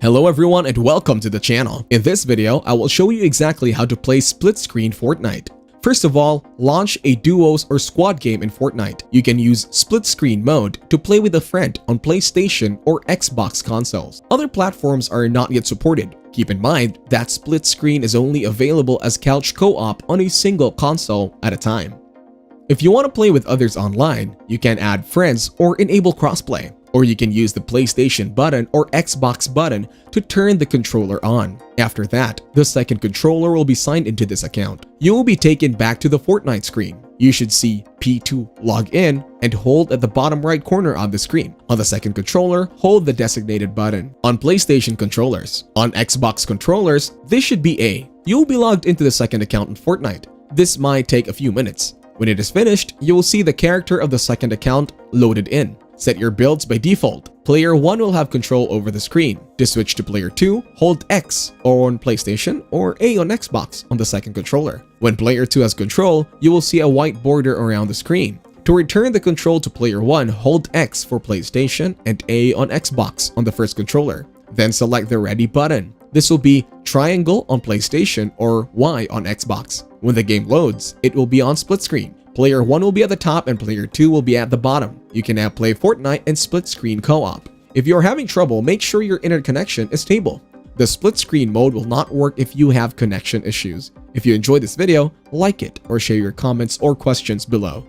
Hello everyone and welcome to the channel. In this video, I will show you exactly how to play split screen Fortnite. First of all, launch a duos or squad game in Fortnite. You can use split screen mode to play with a friend on PlayStation or Xbox consoles. Other platforms are not yet supported. Keep in mind that split screen is only available as couch co-op on a single console at a time. If you want to play with others online, you can add friends or enable crossplay. Or you can use the PlayStation button or Xbox button to turn the controller on. After that, the second controller will be signed into this account. You will be taken back to the Fortnite screen. You should see P2 log in and hold at the bottom right corner of the screen. On the second controller, hold the designated button. On PlayStation controllers. On Xbox controllers, this should be A. You will be logged into the second account in Fortnite. This might take a few minutes. When it is finished, you will see the character of the second account loaded in. Set your builds by default. Player 1 will have control over the screen. To switch to player 2, hold X on PlayStation or A on Xbox on the second controller. When player 2 has control, you will see a white border around the screen. To return the control to player 1, hold X for PlayStation and A on Xbox on the first controller. Then select the ready button. This will be triangle on PlayStation or Y on Xbox. When the game loads, it will be on split screen. Player 1 will be at the top and player 2 will be at the bottom. You can now play Fortnite and split screen co-op. If you are having trouble, make sure your internet connection is stable. The split screen mode will not work if you have connection issues. If you enjoyed this video, like it or share your comments or questions below.